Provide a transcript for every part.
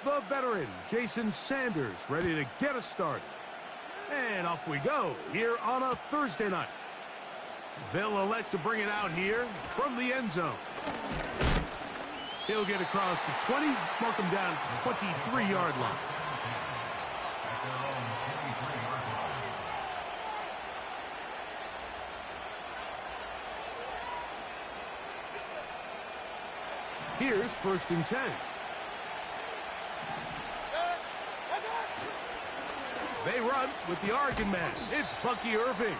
the veteran, Jason Sanders, ready to get us started. And off we go here on a Thursday night. They'll elect to bring it out here from the end zone. He'll get across the 20, mark him down at the 23-yard line. Here's 1st and 10. They run with the Oregon man. It's Bucky Irving.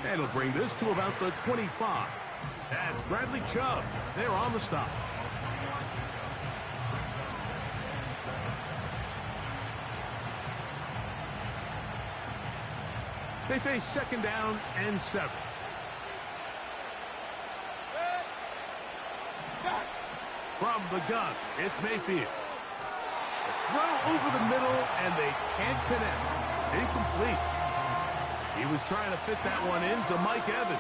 And he'll bring this to about the 25. That's Bradley Chubb. They're on the stop. They face 2nd down and 7. From the gun, it's Mayfield. A throw over the middle, and they can't connect. It's incomplete. He was trying to fit that one into Mike Evans.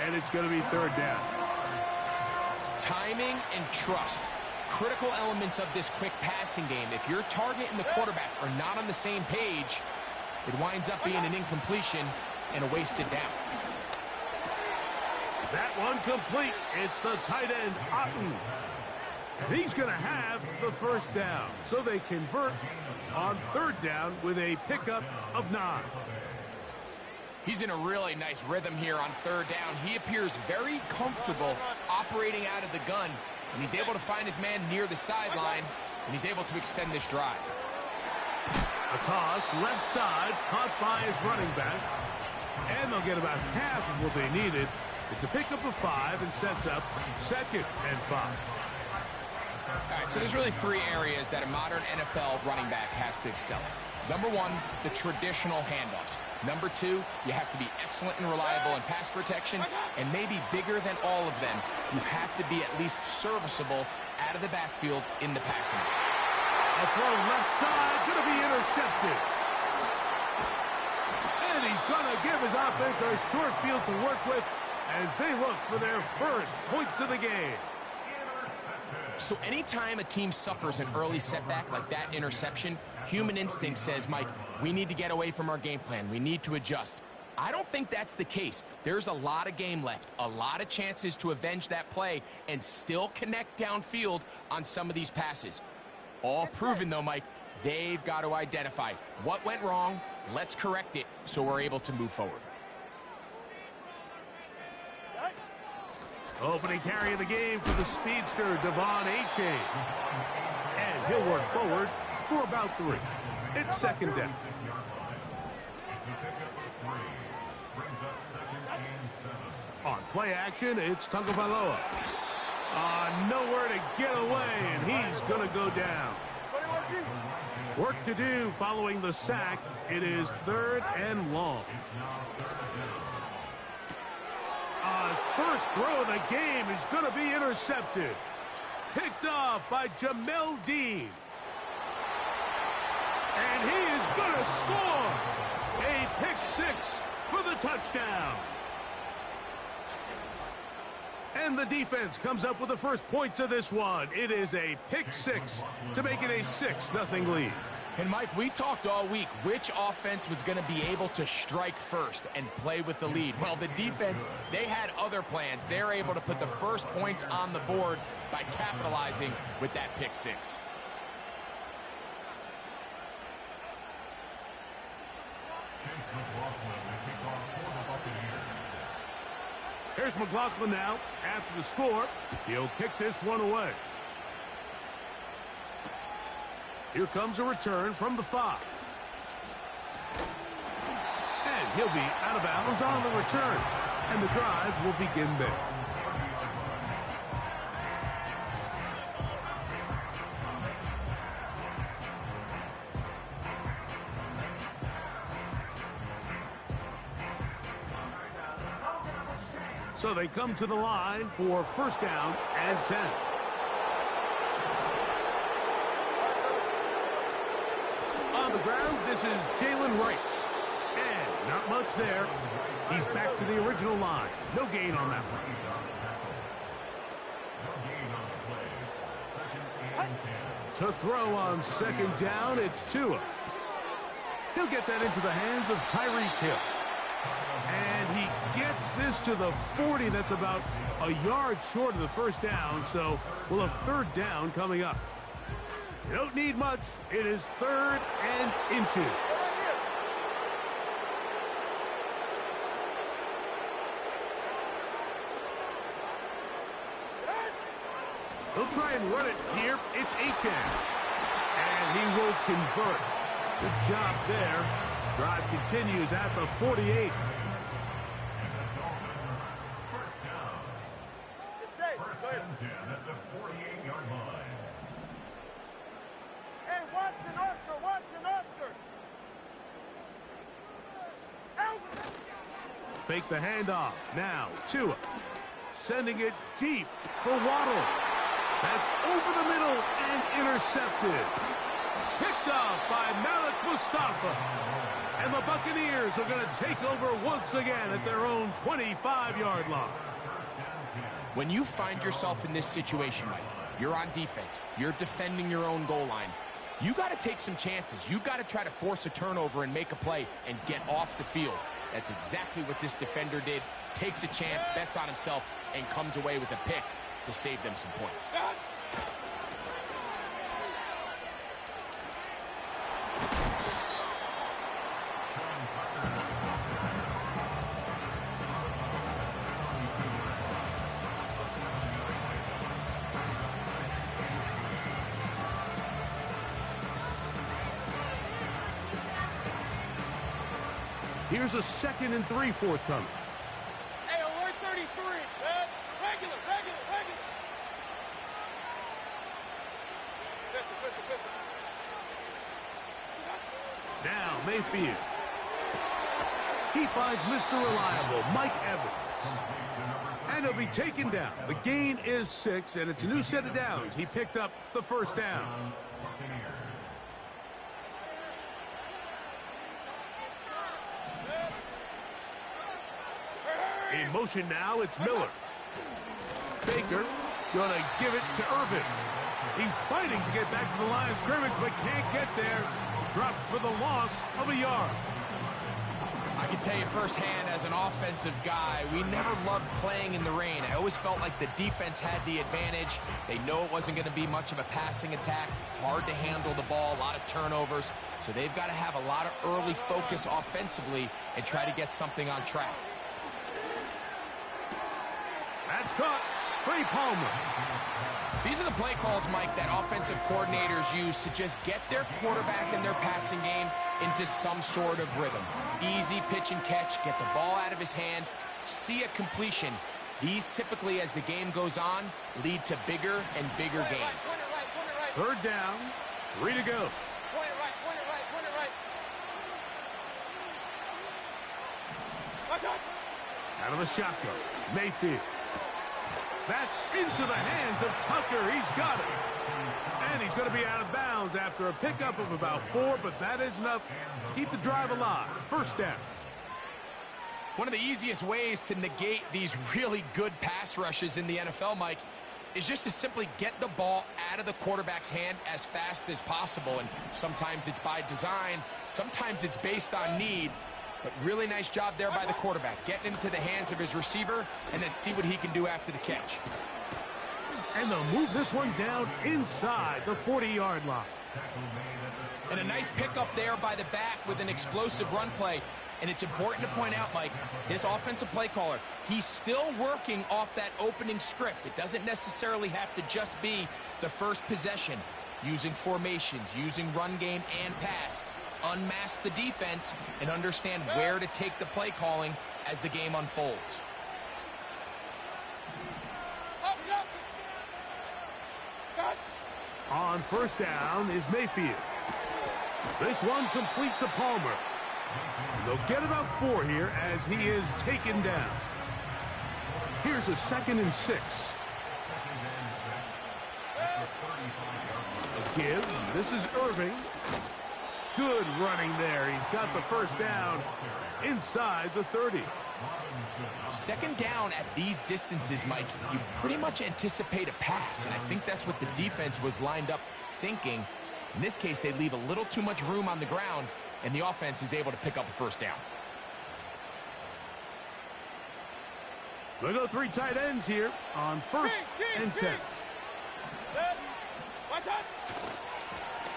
And it's going to be 3rd down. Timing and trust. Critical elements of this quick passing game. If your target and the quarterback are not on the same page, it winds up being an incompletion and a wasted down. That one complete. It's the tight end, Otten. And he's going to have the 1st down. So they convert on 3rd down with a pickup of 9. He's in a really nice rhythm here on 3rd down. He appears very comfortable operating out of the gun, and he's able to find his man near the sideline, and he's able to extend this drive. A toss, left side, caught by his running back, and they'll get about half of what they needed. It's a pickup of 5 and sets up 2nd and 5. All right, so there's really 3 areas that a modern NFL running back has to excel in. Number 1, the traditional handoffs. Number 2, you have to be excellent and reliable in pass protection, and maybe bigger than all of them, you have to be at least serviceable out of the backfield in the passing game. A throw left side, going to be intercepted. And he's going to give his offense a short field to work with as they look for their first points of the game. So anytime a team suffers an early setback like that interception, human instinct says, Mike, we need to get away from our game plan. We need to adjust. I don't think that's the case. There's a lot of game left, a lot of chances to avenge that play and still connect downfield on some of these passes. All proven, though, Mike, they've got to identify what went wrong, let's correct it so we're able to move forward. Opening carry of the game for the speedster, Devon Achane. And he'll work forward for about 3. It's 2nd down. On play action, it's Tagovailoa. Nowhere to get away, and he's going to go down. Work to do following the sack. It is 3rd and long. His first throw of the game is going to be intercepted. Picked off by Jamel Dean. And he is going to score. A pick 6 for the touchdown. And the defense comes up with the first points of this one. It is a pick 6 to make it a 6-0 lead. And, Mike, we talked all week which offense was going to be able to strike first and play with the lead. Well, the defense, they had other plans. They're able to put the first points on the board by capitalizing with that pick 6. Here's McLaughlin now. After the score, he'll kick this one away. Here comes a return from the 5. And he'll be out of bounds on the return. And the drive will begin there. So they come to the line for 1st down and 10. On the ground, this is Jalen Wright. And not much there. He's back to the original line. No gain on that one. To throw on second down, it's Tua. He'll get that into the hands of Tyreek Hill. And he gets this to the 40. That's about a yard short of the first down, so we'll have third down coming up. You don't need much. It is third and inches. He'll try and run it here. It's Achane. And he will convert. Good job there. Drive continues at the 48. It's safe. Go ahead. At the 48-yard line. Hey, Watson, Oscar. Fake the handoff. Now, Tua. Sending it deep for Waddle. That's over the middle and intercepted. Picked off by Malik Mustafa. And the Buccaneers are going to take over once again at their own 25-yard line. When you find yourself in this situation, Mike, you're on defense, you're defending your own goal line, you got to take some chances. You got to try to force a turnover and make a play and get off the field. That's exactly what this defender did. Takes a chance, bets on himself, and comes away with a pick to save them some points. Here's a 2nd and 3 forthcoming. Hey, alert 33. Regular. Now Mayfield. He finds Mr. Reliable, Mike Evans. And he'll be taken down. The gain is 6, and it's a new set of downs. He picked up the first down. In motion now, it's Miller. Baker gonna give it to Irvin. He's fighting to get back to the line of scrimmage, but can't get there. Dropped for the loss of a yard. I can tell you firsthand, as an offensive guy, we never loved playing in the rain. I always felt like the defense had the advantage. They know it wasn't going to be much of a passing attack. Hard to handle the ball, a lot of turnovers. So they've got to have a lot of early focus offensively and try to get something on track. That's caught. Trey Palmer. These are the play calls, Mike, that offensive coordinators use to just get their quarterback and their passing game into some sort of rhythm. Easy pitch and catch, get the ball out of his hand, see a completion. These typically, as the game goes on, lead to bigger and bigger gains. Third down, 3 to go. Point it right. Watch out. Out of the shotgun, Mayfield. That's into the hands of Tucker. He's got it. And he's going to be out of bounds after a pickup of about 4, but that is enough to keep the drive alive. First down. One of the easiest ways to negate these really good pass rushes in the NFL, Mike, is just to simply get the ball out of the quarterback's hand as fast as possible. And sometimes it's by design, sometimes it's based on need. But really nice job there by the quarterback. Getting into the hands of his receiver and then see what he can do after the catch. And they'll move this one down inside the 40-yard line. And a nice pickup there by the back with an explosive run play. And it's important to point out, Mike, this offensive play caller, he's still working off that opening script. It doesn't necessarily have to just be the first possession. Using formations, using run game and pass. Unmask the defense and understand where to take the play calling as the game unfolds. On first down is Mayfield. This one complete to Palmer. And they'll get about 4 here as he is taken down. Here's a 2nd and 6. A give. This is Irving. Good running there. He's got the first down inside the 30. Second down at these distances, Mike, you pretty much anticipate a pass, and I think that's what the defense was lined up thinking. In this case, they leave a little too much room on the ground, and the offense is able to pick up a first down. We'll go 3 tight ends here on 1st and 10.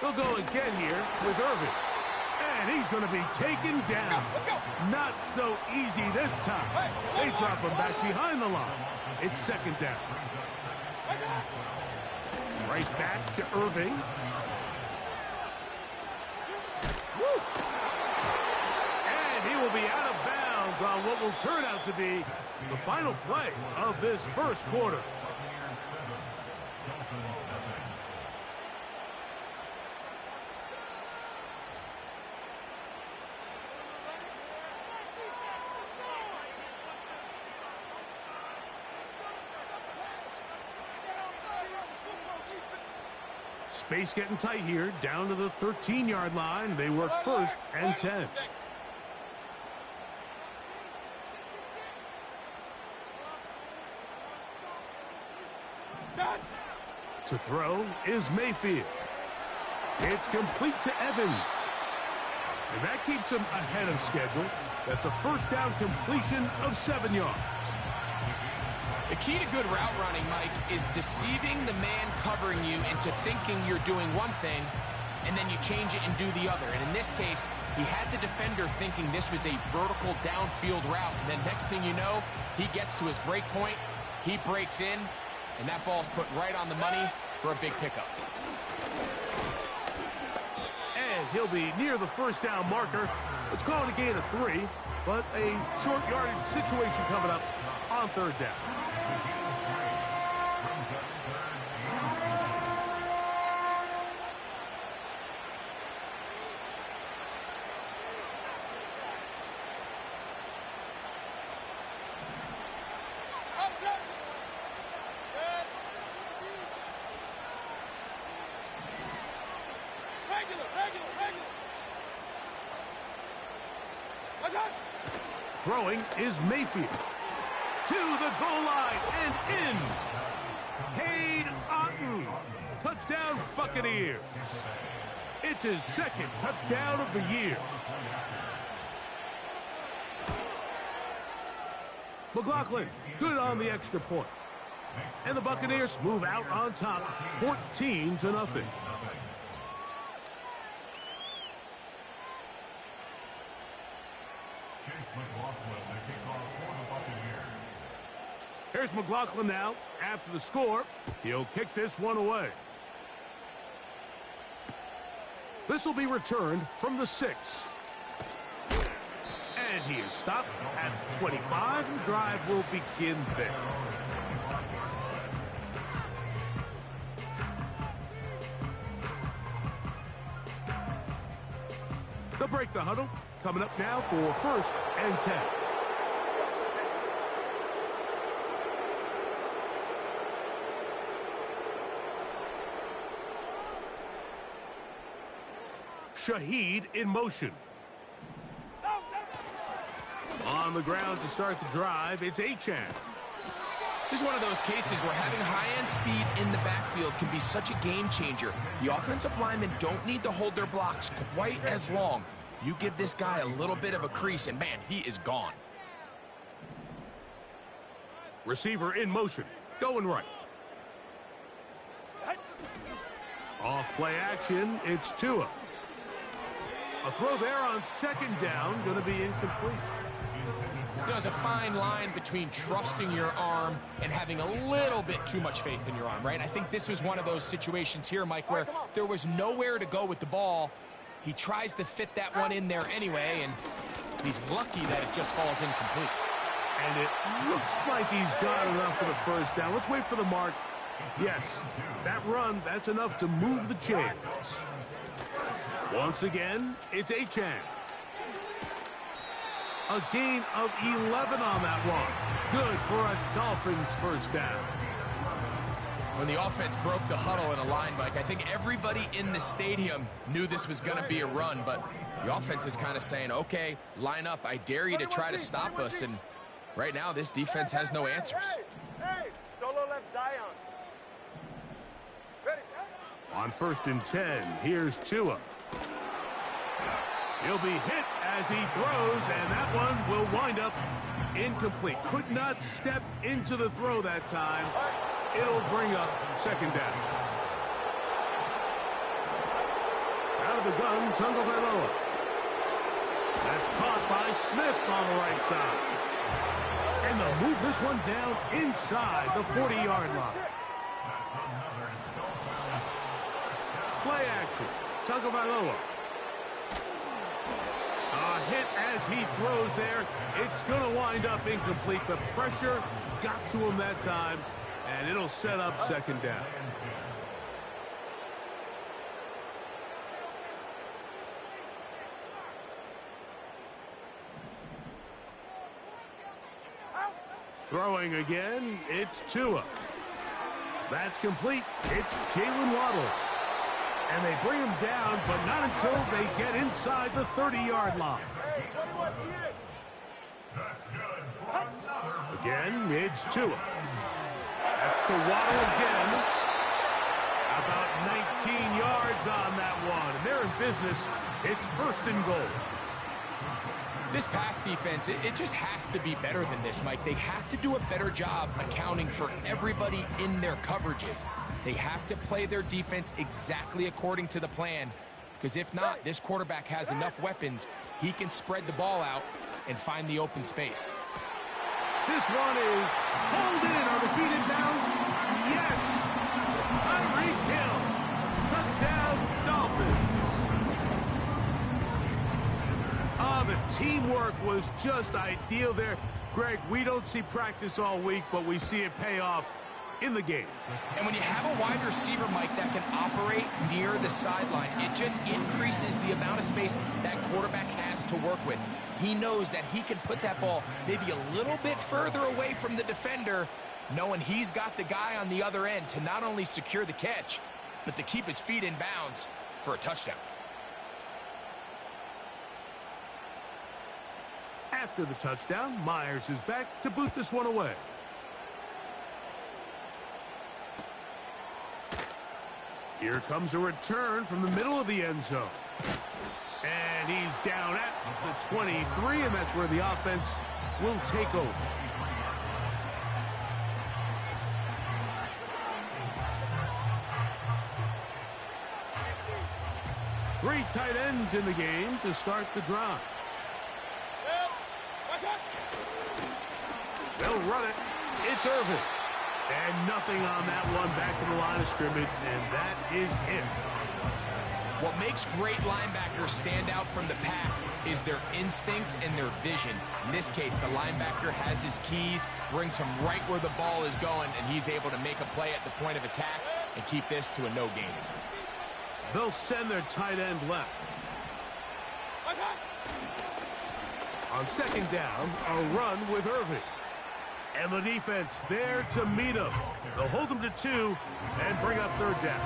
They'll go again here with Irving. And he's going to be taken down. Not so easy this time. They drop him back behind the line. It's 2nd down. Right back to Irving. Woo! And he will be out of bounds on what will turn out to be the final play of this first quarter. Space getting tight here, down to the 13-yard line. They work 1st and 10. To throw is Mayfield. It's complete to Evans. And that keeps him ahead of schedule. That's a first down completion of 7 yards. The key to good route running, Mike, is deceiving the man covering you into thinking you're doing one thing, and then you change it and do the other. And in this case, he had the defender thinking this was a vertical downfield route. And then next thing you know, he gets to his break point, he breaks in, and that ball's put right on the money for a big pickup. And he'll be near the first down marker. Let's call it a gain of 3, but a short yardage situation coming up on 3rd down. Throwing is Mayfield. To the goal line and in. Cade Otton. Touchdown Buccaneers. It's his 2nd touchdown of the year. McLaughlin, good on the extra point. And the Buccaneers move out on top, 14-0. Here's McLaughlin now. After the score, he'll kick this one away. This will be returned from the 6. And he is stopped at 25. The drive will begin there. They'll break the huddle. Coming up now for 1st and 10. Shaheed in motion. On the ground to start the drive, it's Achane. This is one of those cases where having high-end speed in the backfield can be such a game changer. The offensive linemen don't need to hold their blocks quite as long. You give this guy a little bit of a crease, and man, he is gone. Receiver in motion, going right. Off play action, it's Tua. A throw there on 2nd down, going to be incomplete. There's a fine line between trusting your arm and having a little bit too much faith in your arm, right? I think this was one of those situations here, Mike, where there was nowhere to go with the ball. He tries to fit that one in there anyway, and he's lucky that it just falls incomplete. And it looks like he's got enough for the first down. Let's wait for the mark. Yes, that run, that's enough to move the chains. Once again, it's Achane. A gain of 11 on that one. Good for a Dolphins first down. When the offense broke the huddle in a line, Mike, I think everybody in the stadium knew this was going to be a run, but the offense is kind of saying, okay, line up. I dare you to try to stop us, and right now this defense has no answers. Hey, solo left Zion. Ready, On 1st and 10, here's Tua. He'll be hit as he throws, and that one will wind up incomplete. Could not step into the throw that time. It'll bring up 2nd down. Out of the gun, Tagovailoa. That's caught by Smith on the right side. And they'll move this one down inside the 40-yard line. Play action. Tagovailoa. A hit as he throws there. It's going to wind up incomplete. The pressure got to him that time, and it'll set up 2nd down. Throwing again, it's Tua. That's complete. It's Jalen Waddle. And they bring him down, but not until they get inside the 30-yard line. Again, it's Tua. That's to Waddle again. About 19 yards on that one. And they're in business. It's 1st and goal. This pass defense, it just has to be better than this, Mike. They have to do a better job accounting for everybody in their coverages. They have to play their defense exactly according to the plan, because if not, this quarterback has enough weapons. He can spread the ball out and find the open space. This one is pulled in. Are the feet in bounds? Yes! Tyreek Hill. Touchdown, Dolphins. The teamwork was just ideal there. Greg, we don't see practice all week, but we see it pay off in the game. And when you have a wide receiver, Mike, that can operate near the sideline, it just increases the amount of space that quarterback has to work with. He knows that he can put that ball maybe a little bit further away from the defender, knowing he's got the guy on the other end to not only secure the catch, but to keep his feet in bounds for a touchdown. After the touchdown, Myers is back to boot this one away. Here comes a return from the middle of the end zone. And he's down at the 23, and that's where the offense will take over. Three tight ends in the game to start the drive. They'll run it. It's Irvin. And nothing on that one, back to the line of scrimmage, and that is it. What makes great linebackers stand out from the pack is their instincts and their vision. In this case, the linebacker has his keys, brings him right where the ball is going, and he's able to make a play at the point of attack and keep this to a no gain. They'll send their tight end left. On 2nd down, a run with Irving. And the defense there to meet him. They'll hold him to 2 and bring up 3rd down.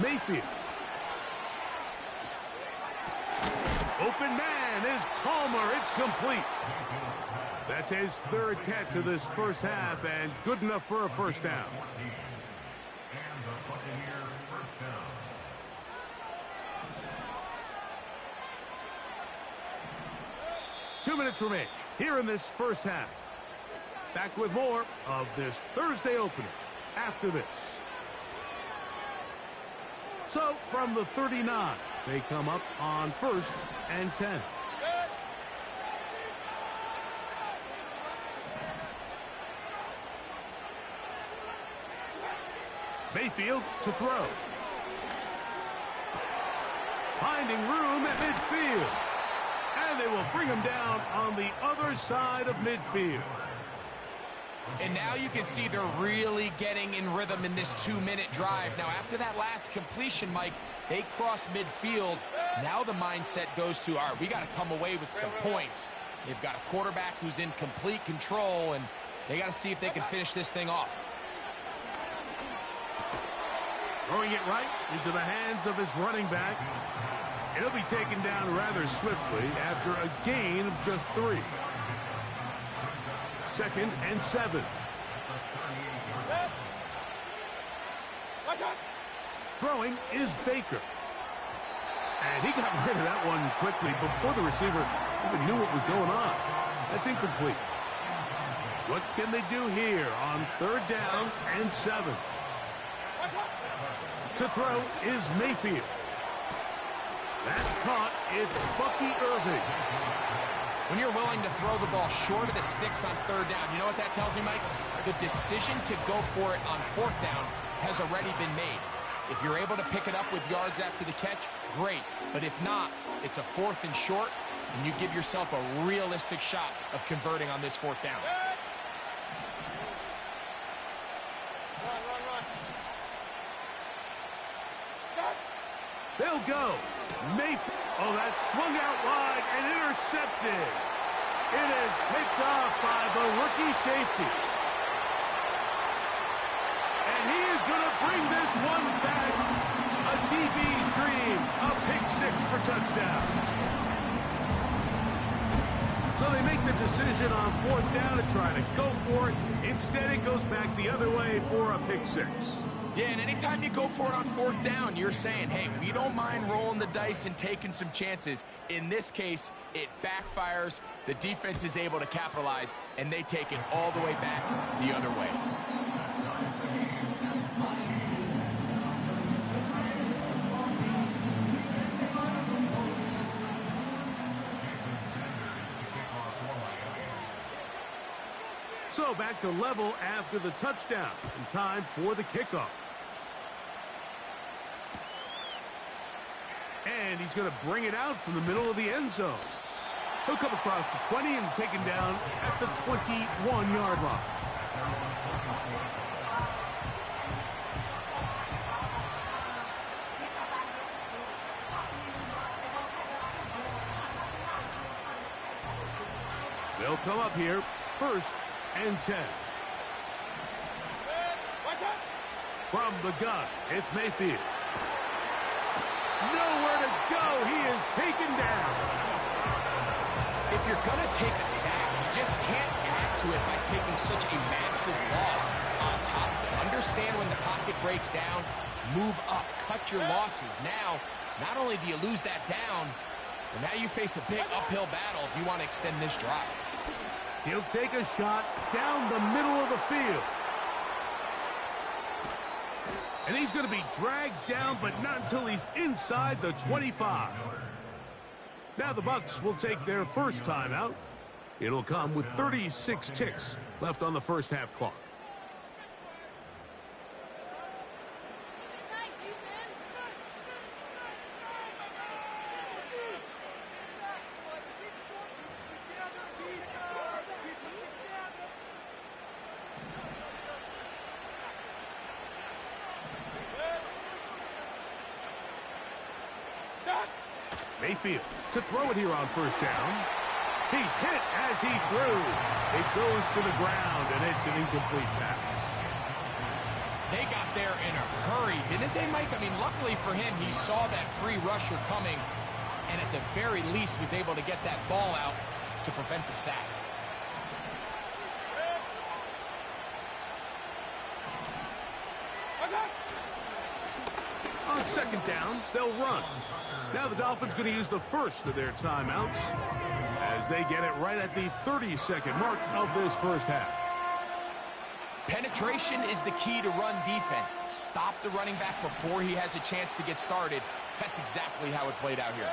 Mayfield. Open man is Palmer. It's complete. That's his 3rd catch of this first half, and good enough for a 1st down. And the Buccaneer 1st down. Two minutes remain here in this first half. Back with more of this Thursday opener after this. So, from the 39, they come up on 1st and 10. Mayfield to throw. Finding room at midfield. And they will bring him down on the other side of midfield. And now you can see they're really getting in rhythm in this 2-minute drive. Now, after that last completion, Mike, they cross midfield. Now the mindset goes to, all right, we got to come away with some points. They've got a quarterback who's in complete control, and They got to see if they can finish this thing off. Throwing it right into the hands of his running back. It'll be taken down rather swiftly after a gain of just 3. 2nd and 7. Throwing is Baker. And he got rid of that one quickly before the receiver even knew what was going on. That's incomplete. What can they do here on 3rd down and 7? To throw is Mayfield. That's caught. It's Bucky Irving. When you're willing to throw the ball short of the sticks on 3rd down, you know what that tells me, Mike? The decision to go for it on 4th down has already been made. If you're able to pick it up with yards after the catch, great. But if not, it's a 4th and short, and you give yourself a realistic shot of converting on this 4th down. They'll go. Mayfield. Oh, that swung out wide and intercepted. It is picked off by the rookie safety. And he is going to bring this one back. A DB's dream. A pick 6 for touchdown. So they make the decision on 4th down to try to go for it. Instead, it goes back the other way for a pick 6. Yeah, and anytime you go for it on 4th down, you're saying, hey, we don't mind rolling the dice and taking some chances. In this case, it backfires. The defense is able to capitalize, and they take it all the way back the other way. So back to level after the touchdown, and time for the kickoff. And he's going to bring it out from the middle of the end zone. He'll come across the 20 and taken down at the 21-yard line. They'll come up here, 1st and 10. From the gun, it's Mayfield. Nowhere to go. He is taken down. If you're going to take a sack, you just can't add to it by taking such a massive loss on top of it. Understand when the pocket breaks down, move up, cut your losses. Now, not only do you lose that down, but now you face a big uphill battle if you want to extend this drive. He'll take a shot down the middle of the field. And he's going to be dragged down, but not until he's inside the 25. Now the Bucs will take their first timeout. It'll come with 36 ticks left on the first half clock. Mayfield to throw it here on 1st down. He's hit as he threw. It goes to the ground, and it's an incomplete pass. They got there in a hurry, didn't they, Mike? I mean, luckily for him, he saw that free rusher coming, and at the very least was able to get that ball out to prevent the sack. On 2nd down, they'll run. Now the Dolphins going to use the first of their timeouts as they get it right at the 30-second mark of this first half. Penetration is the key to run defense. Stop the running back before he has a chance to get started. That's exactly how it played out here.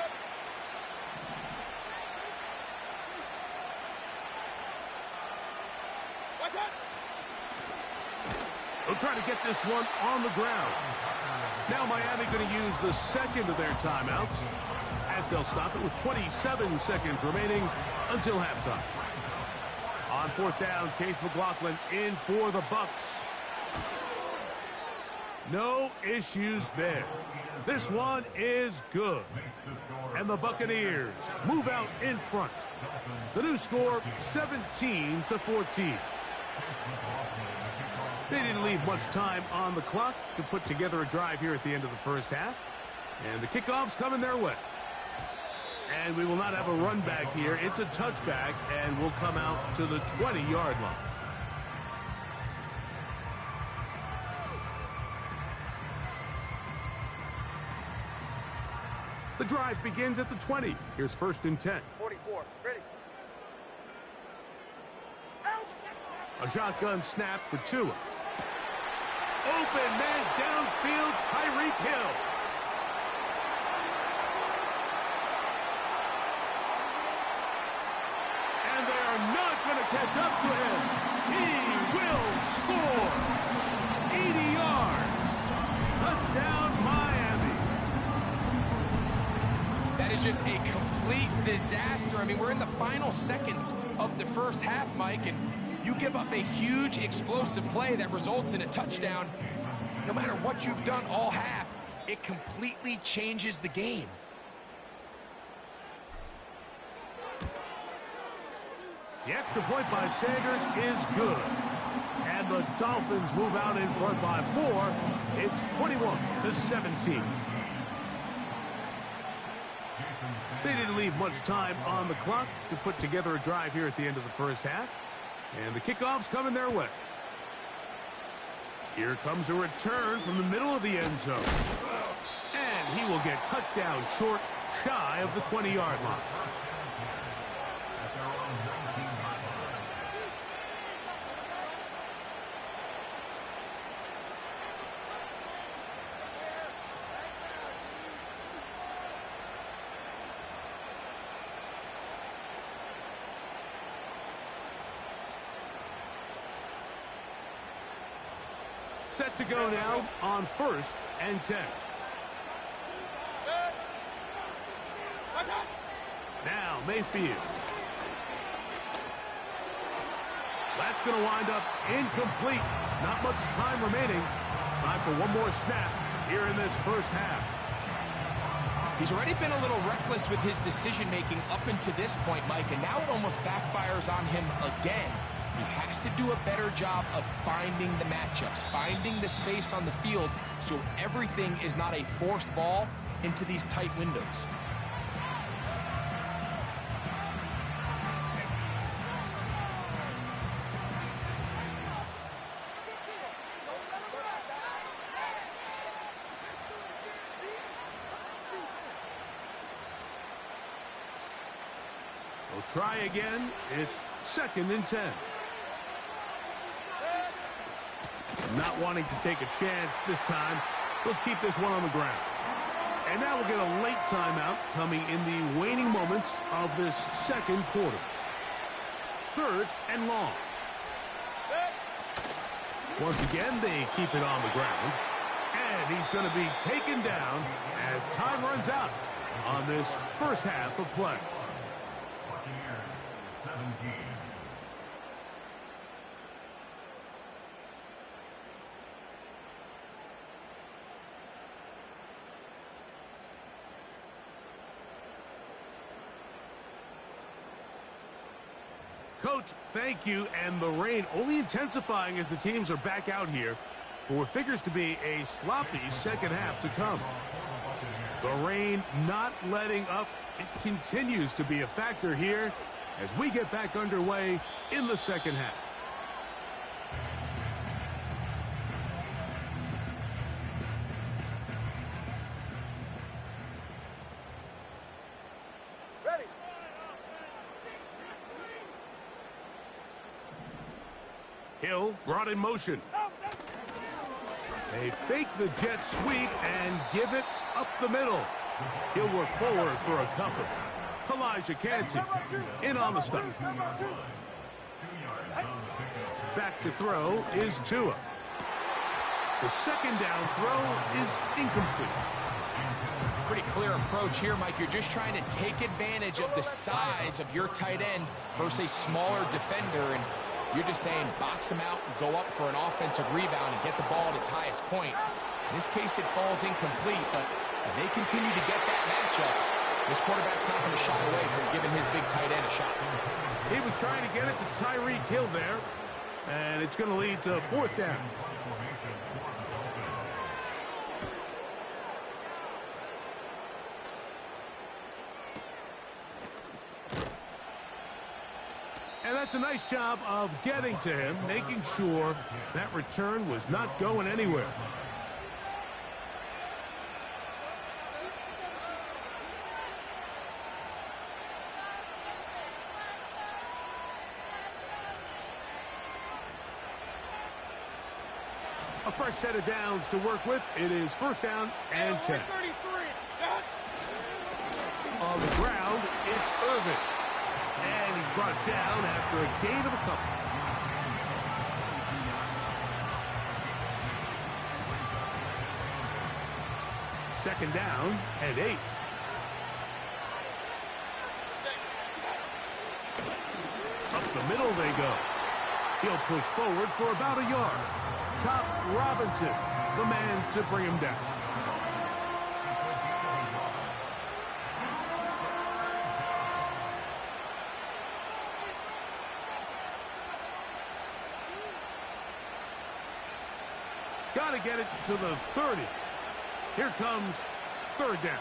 They'll try to get this one on the ground. Now Miami going to use the second of their timeouts as they'll stop it with 27 seconds remaining until halftime. On 4th down, Chase McLaughlin in for the Bucs. No issues there. This one is good. And the Buccaneers move out in front. The new score, 17-14. They didn't leave much time on the clock to put together a drive here at the end of the first half. And the kickoff's coming their way. And we will not have a run back here. It's a touchback, and we'll come out to the 20-yard line. The drive begins at the 20. Here's 1st and 10. 44. Ready. A shotgun snap for Tua. Open man downfield, Tyreek Hill. And they are not going to catch up to him. He will score. 80 yards. Touchdown, Miami. That is just a complete disaster. I mean, we're in the final seconds of the first half, Mike, and you give up a huge explosive play that results in a touchdown. No matter what you've done all half, it completely changes the game. The extra point by Sanders is good. And the Dolphins move out in front by 4. It's 21-17. They didn't leave much time on the clock to put together a drive here at the end of the first half. And the kickoff's coming their way. Here comes a return from the middle of the end zone. And he will get cut down short, shy of the 20-yard line. Set to go now on 1st and 10. Now Mayfield. That's going to wind up incomplete. Not much time remaining. Time for one more snap here in this first half. He's already been a little reckless with his decision-making up until this point, Mike, and now it almost backfires on him again. He has to do a better job of finding the matchups, finding the space on the field so everything is not a forced ball into these tight windows. We'll try again. It's 2nd and 10. Not wanting to take a chance this time, we'll keep this one on the ground. And now we'll get a late timeout coming in the waning moments of this second quarter. 3rd and long. Once again, they keep it on the ground. And he's going to be taken down as time runs out on this first half of play. 17. Coach, thank you. And the rain only intensifying as the teams are back out here for what figures to be a sloppy second half to come. The rain not letting up. It continues to be a factor here as we get back underway in the second half. Ready. Hill brought in motion. They fake the jet sweep and give it up the middle. He'll work forward for a couple. Elijah Cansey in on the stop. Back to throw is Tua. The second down throw is incomplete. Pretty clear approach here, Mike. You're just trying to take advantage of the size of your tight end versus a smaller defender, and you're just saying box him out and go up for an offensive rebound and get the ball at its highest point. In this case, it falls incomplete, but if they continue to get that matchup, this quarterback's not going to shy away from giving his big tight end a shot. He was trying to get it to Tyreek Hill there. And it's going to lead to fourth down. And that's a nice job of getting to him, making sure that return was not going anywhere. A fresh set of downs to work with. It is first down and 10. On the ground, it's Irvin. And he's brought down after a gain of a couple. Second down and 8. Up the middle they go. He'll push forward for about a yard. Chop Robinson, the man to bring him down. Got to get it to the 30. Here comes third down.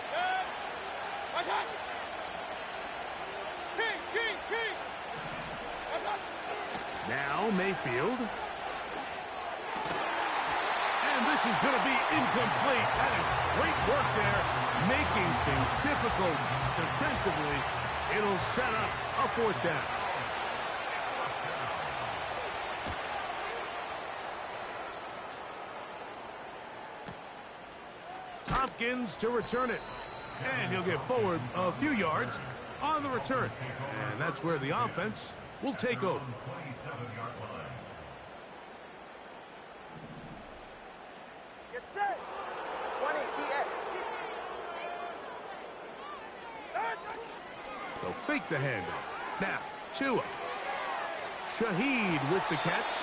Now Mayfield. And this is going to be incomplete. That is great work there, making things difficult defensively. It'll set up a fourth down. Hopkins to return it. And he'll get forward a few yards on the return. And that's where the offense will take over. Get set. 20 TX. They'll fake the handoff. Now, Tua. Shaheed with the catch.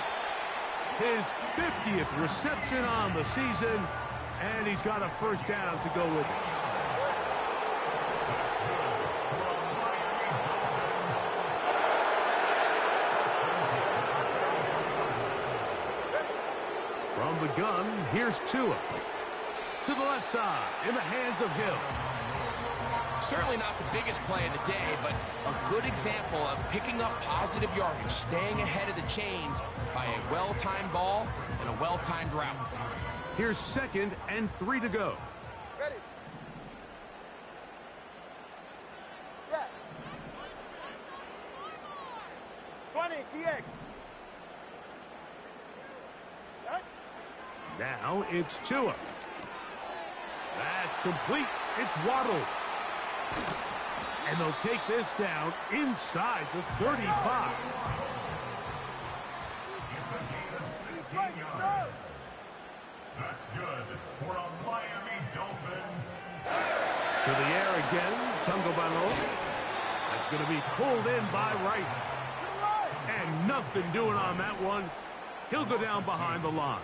His 50th reception on the season. And he's got a first down to go with it. From the gun, here's Tua. To the left side, in the hands of Hill. Certainly not the biggest play of the day, but a good example of picking up positive yardage, staying ahead of the chains by a well-timed ball and a well-timed route. Here's second and 3 to go. Ready. Step. 20 TX. Set. Now it's Tua. That's complete. It's Waddle. And they'll take this down inside the 35. That's good for a Miami Dolphin. To the air again, Tagovailoa. That's going to be pulled in by Wright. And nothing doing on that one. He'll go down behind the line.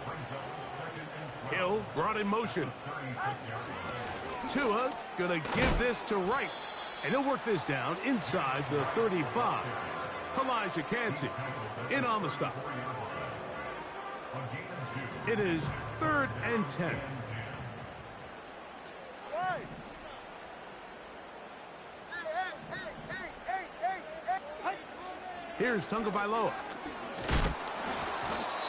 Hill brought in motion. Tua going to give this to Wright. And he'll work this down inside the 35. Elijah Cansey in on the stop. It is third and 10. Here's Tagovailoa.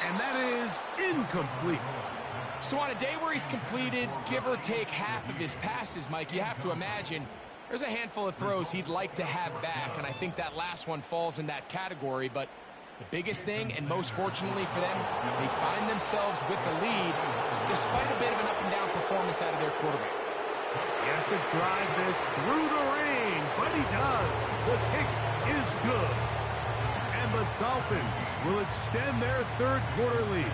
And that is incomplete. So on a day where he's completed, give or take half of his passes, Mike, you have to imagine there's a handful of throws he'd like to have back, and I think that last one falls in that category. But the biggest thing, and most fortunately for them, they find themselves with a lead despite a bit of an up-and-down performance out of their quarterback. He has to drive this through the rain, but he does. The kick is good. And the Dolphins will extend their third quarter lead.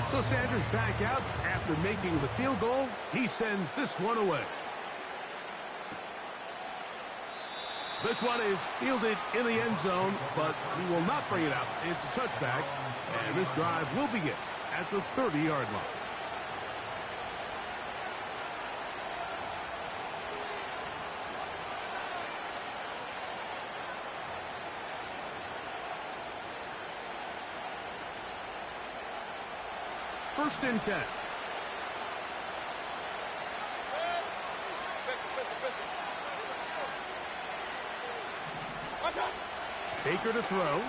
So Sanders back out after making the field goal. He sends this one away. This one is fielded in the end zone, but he will not bring it out. It's a touchback, and this drive will begin at the 30-yard line. First and 10. Baker to throw.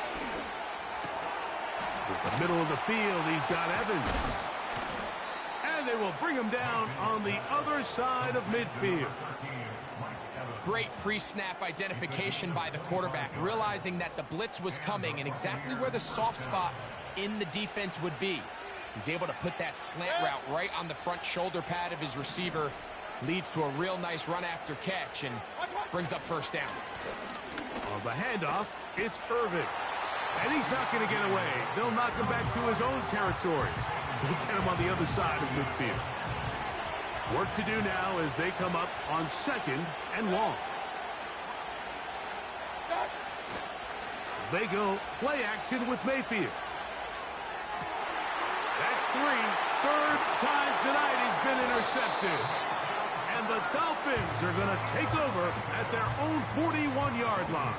With the middle of the field, he's got Evans. And they will bring him down on the other side of midfield. Great pre-snap identification by the quarterback, realizing that the blitz was coming and exactly where the soft spot in the defense would be. He's able to put that slant route right on the front shoulder pad of his receiver. Leads to a real nice run after catch and brings up first down. On the handoff, it's Irving. And he's not going to get away. They'll knock him back to his own territory. They'll get him on the other side of midfield. Work to do now as they come up on second and long. They go play action with Mayfield. That's three. Third time tonight he's been intercepted. And the Dolphins are going to take over at their own 41-yard line.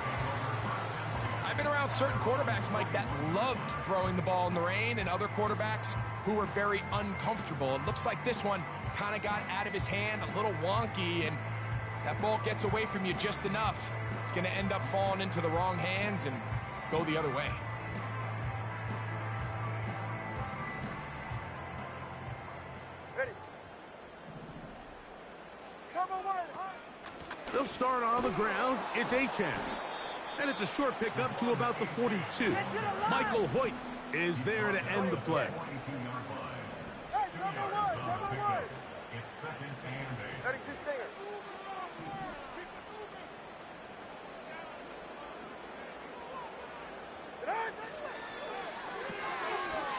I've been around certain quarterbacks, Mike, that loved throwing the ball in the rain, and other quarterbacks who were very uncomfortable. It looks like this one kind of got out of his hand, a little wonky, and that ball gets away from you just enough. It's going to end up falling into the wrong hands and go the other way. Ready. Turbo one. They'll start on the ground. It's Achane. And it's a short pickup to about the 42. Michael Hoyt is there to end the play. Hey, turbo one. It's second and 8. 32 Stinger.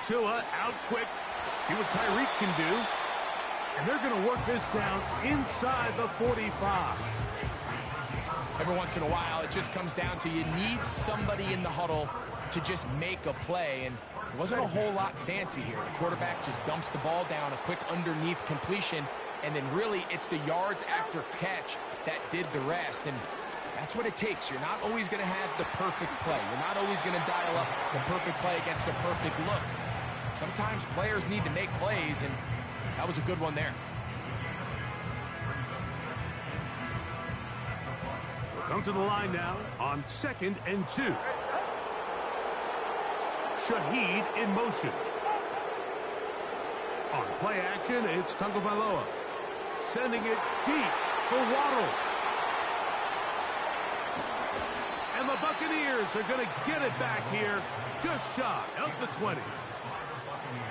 Tua out quick. See what Tyreek can do. And they're going to work this down inside the 45. Every once in a while, it just comes down to you need somebody in the huddle to just make a play, and it wasn't a whole lot fancy here. The quarterback just dumps the ball down, a quick underneath completion, and then really it's the yards after catch that did the rest, and that's what it takes. You're not always going to have the perfect play. You're not always going to dial up the perfect play against the perfect look. Sometimes players need to make plays, and that was a good one there. Come to the line now on second and 2. Shaheed in motion. On play action, it's Tagovailoa. Sending it deep for Waddle. And the Buccaneers are going to get it back here just shy of the 20.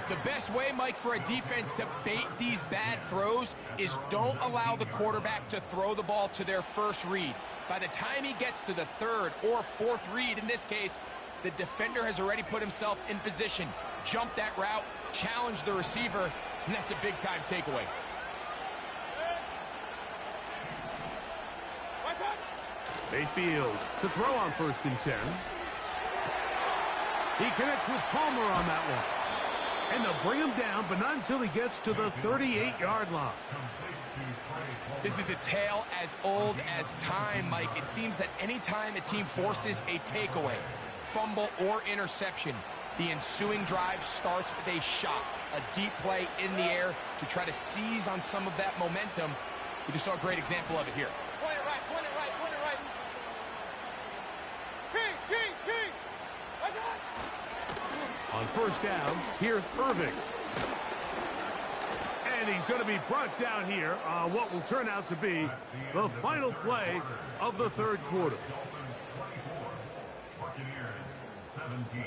The best way, Mike, for a defense to bait these bad throws is don't allow the quarterback to throw the ball to their first read. By the time he gets to the third or fourth read, in this case, the defender has already put himself in position, jump that route, challenge the receiver, and that's a big-time takeaway. Mayfield to throw on first and 10. He connects with Palmer on that one. And they'll bring him down, but not until he gets to the 38-yard line. This is a tale as old as time, Mike. It seems that anytime a team forces a takeaway, fumble, or interception, the ensuing drive starts with a shot, a deep play in the air to try to seize on some of that momentum. We just saw a great example of it here. Point it right. King. On first down, here's Irving. And he's going to be brought down here on what will turn out to be the final play of the third quarter. Buccaneers 17.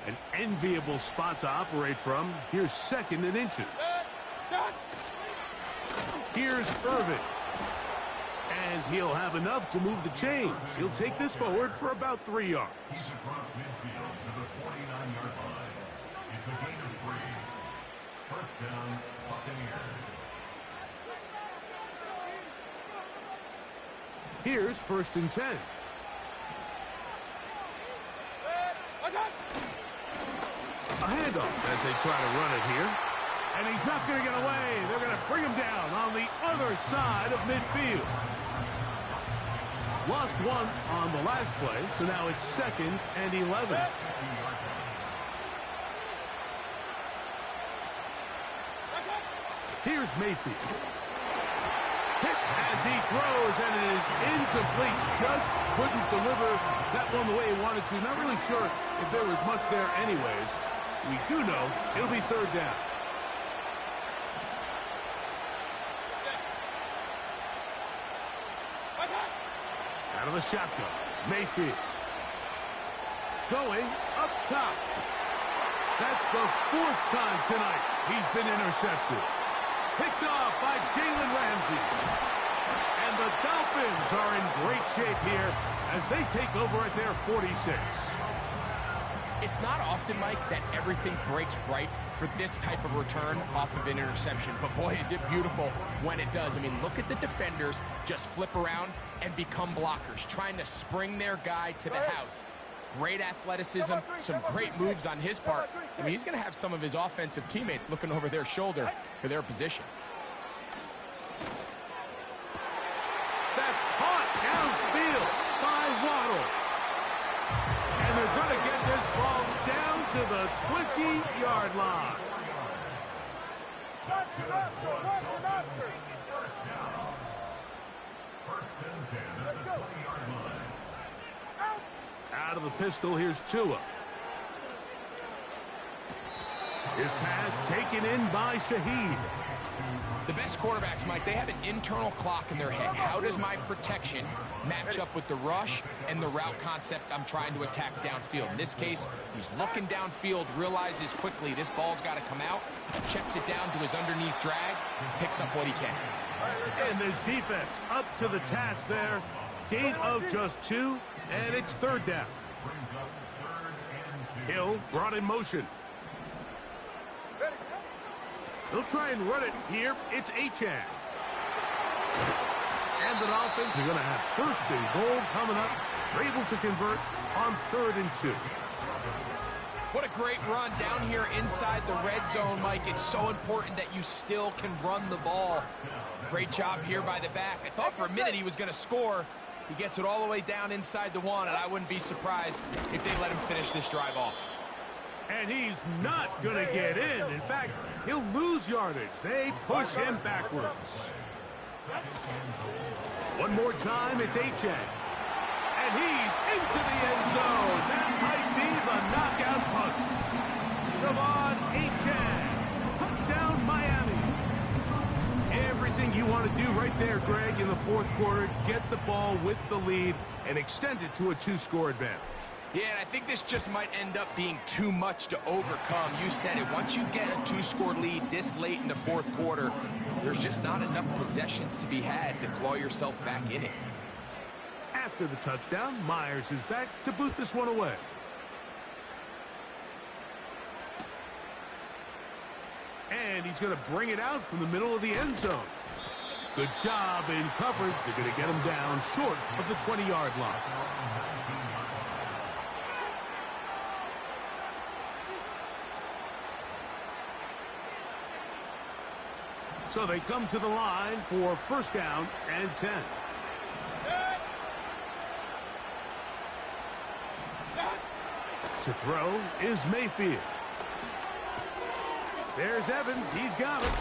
An enviable spot to operate from. Here's second and inches. Here's Irving. And he'll have enough to move the chains. He'll take this forward for about 3 yards. He's across midfield to the 49-yard line. It's a gain of 3. First down, Buccaneers. Here's first and 10. A handoff as they try to run it here. And he's not going to get away. They're going to bring him down on the other side of midfield. Lost one on the last play, so now it's 2nd and 11. Here's Mayfield. Hit as he throws, and it is incomplete. Just couldn't deliver that one the way he wanted to. Not really sure if there was much there anyways. We do know it'll be 3rd down. Out of the shotgun, Mayfield. Going up top. That's the 4th time tonight he's been intercepted. Picked off by Jalen Ramsey. And the Dolphins are in great shape here as they take over at their 46. It's not often, Mike, that everything breaks right for this type of return off of an interception. But, boy, is it beautiful when it does. I mean, look at the defenders just flip around and become blockers, trying to spring their guy to the house. Great athleticism, some great moves on his part. I mean, he's going to have some of his offensive teammates looking over their shoulder for their position. That's caught downfield by Waddle. And they're going to get this ball down to the 20-yard line. Watch your Oscar. Let's go. Out. Out of the pistol, here's Tua. His pass taken in by Shaheed. The best quarterbacks, Mike, they have an internal clock in their head. How does my protection match up with the rush and the route concept I'm trying to attack downfield? In this case, he's looking downfield, realizes quickly this ball's got to come out, checks it down to his underneath drag, picks up what he can. And this defense up to the task there. Gain of just 2, and it's 3rd down. Hill brought in motion. They'll try and run it here. It's Achane. And the Dolphins are going to have 1st and goal coming up. They're able to convert on 3rd and 2. What a great run down here inside the red zone, Mike. It's so important that you still can run the ball. Great job here by the back. I thought for a minute he was going to score. He gets it all the way down inside the 1, and I wouldn't be surprised if they let him finish this drive off. And he's not going to get in. In fact, he'll lose yardage. They push him backwards. One more time, it's Achane. And he's into the end zone. That might be the knockout punch. Devon Achane. Touchdown, Miami. Everything you want to do right there, Greg, in the 4th quarter. Get the ball with the lead and extend it to a 2-score advantage. Yeah, and I think this just might end up being too much to overcome. You said it. Once you get a 2-score lead this late in the 4th quarter, there's just not enough possessions to be had to claw yourself back in it. After the touchdown, Myers is back to boot this one away. And he's going to bring it out from the middle of the end zone. Good job in coverage. They're going to get him down short of the 20-yard line. So they come to the line for 1st down and 10. To throw is Mayfield. There's Evans. He's got it.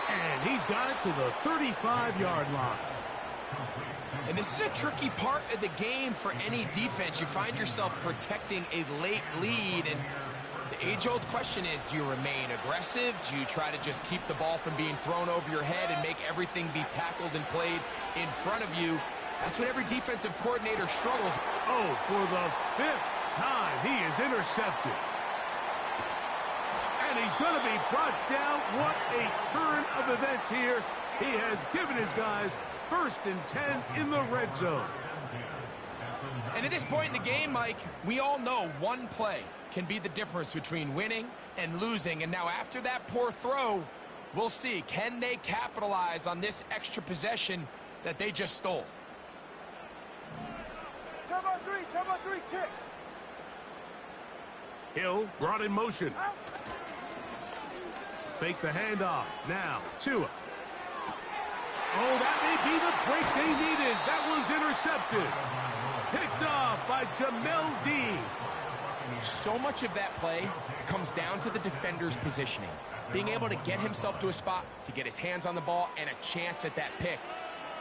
And he's got it to the 35-yard line. And this is a tricky part of the game for any defense. You find yourself protecting a late lead, and the age-old question is, do you remain aggressive? Do you try to just keep the ball from being thrown over your head and make everything be tackled and played in front of you? That's what every defensive coordinator struggles. Oh, for the 5th time, he is intercepted. And he's going to be brought down. What a turn of events here. He has given his guys 1st and 10 in the red zone. And at this point in the game, Mike, we all know one play can be the difference between winning and losing. And now after that poor throw, we'll see. Can they capitalize on this extra possession that they just stole? Turbo 3, kick. Hill brought in motion. Out. fake the handoff. Now, Tua. Oh, that may be the break they needed. That one's intercepted. Picked off by Jamel Dean. So much of that play comes down to the defender's positioning. Being able to get himself to a spot, to get his hands on the ball, and a chance at that pick.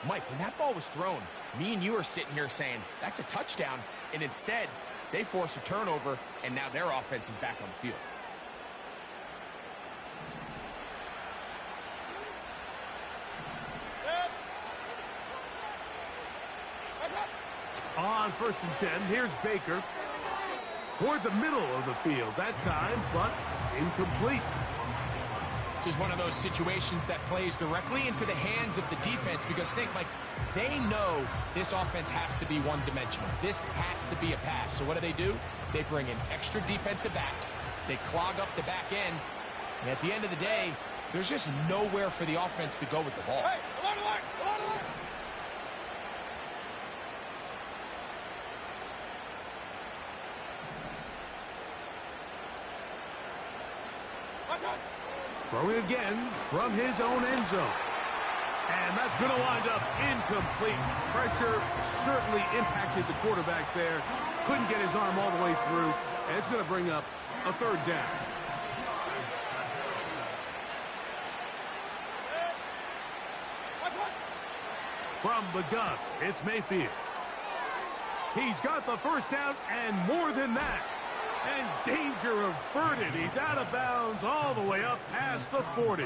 Mike, when that ball was thrown, me and you are sitting here saying, that's a touchdown. And instead, they force a turnover, and now their offense is back on the field. On 1st and 10, here's Baker. Toward the middle of the field that time, but incomplete. This is one of those situations that plays directly into the hands of the defense because think, Mike, they know this offense has to be one-dimensional. This has to be a pass. So what do? They bring in extra defensive backs. They clog up the back end. And at the end of the day, there's just nowhere for the offense to go with the ball. Hey, alert, alert, alert, alert. Throwing again from his own end zone. And that's going to wind up incomplete. Pressure certainly impacted the quarterback there. Couldn't get his arm all the way through. And it's going to bring up a 3rd down. From the gun, it's Mayfield. He's got the 1st down and more than that. And danger averted. He's out of bounds all the way up past the 40.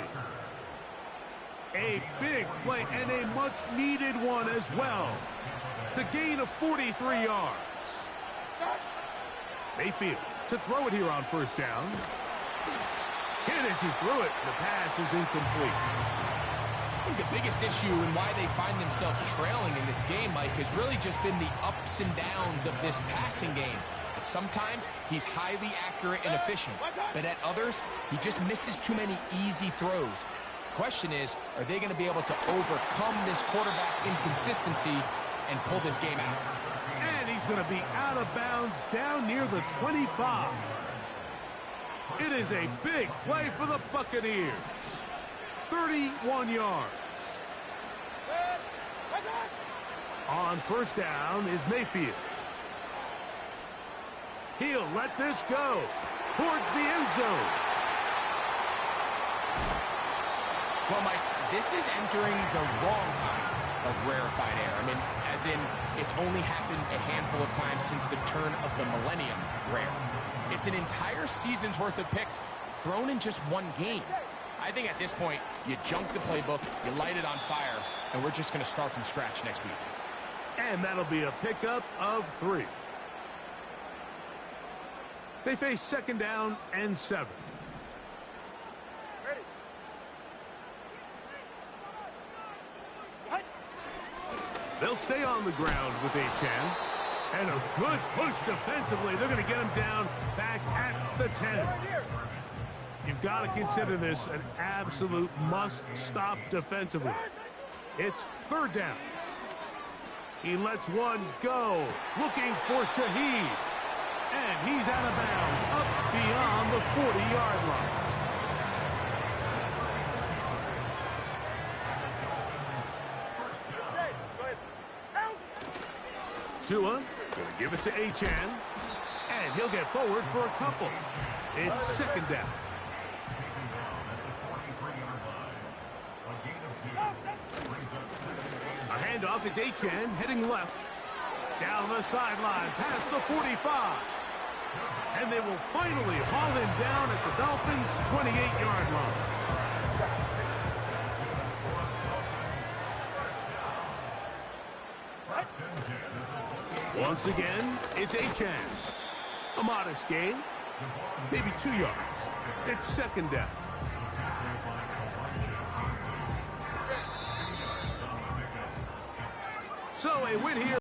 A big play and a much-needed one as well to gain of 43 yards. Mayfield to throw it here on 1st down. Hit as he threw it. The pass is incomplete. I think the biggest issue and why they find themselves trailing in this game, Mike, has really just been the ups and downs of this passing game. Sometimes he's highly accurate and efficient, but at others, he just misses too many easy throws. Question is, are they going to be able to overcome this quarterback inconsistency and pull this game out? And he's going to be out of bounds down near the 25. It is a big play for the Buccaneers. 31 yards. On 1st down is Mayfield. He'll let this go towards the end zone. Well, Mike, this is entering the wrong kind of rarefied air. I mean, as in, it's only happened a handful of times since the turn of the millennium rare. It's an entire season's worth of picks thrown in just one game. I think at this point, you junk the playbook, you light it on fire, and we're just going to start from scratch next week. And that'll be a pickup of 3. They face 2nd down and 7. Ready. They'll stay on the ground with Achane. And a good push defensively. They're going to get him down back at the 10. You've got to consider this an absolute must-stop defensively. It's 3rd down. He lets one go. Looking for Shaheed. And he's out of bounds, up beyond the 40-yard line. Tua going to give it to Achane. And he'll get forward for a couple. It's 2nd down. A handoff, it's Achane heading left. Down the sideline, past the 45. And they will finally haul him down at the Dolphins' 28-yard line. Once again, it's Achane. A modest gain, maybe 2 yards. It's 2nd down. So a win here.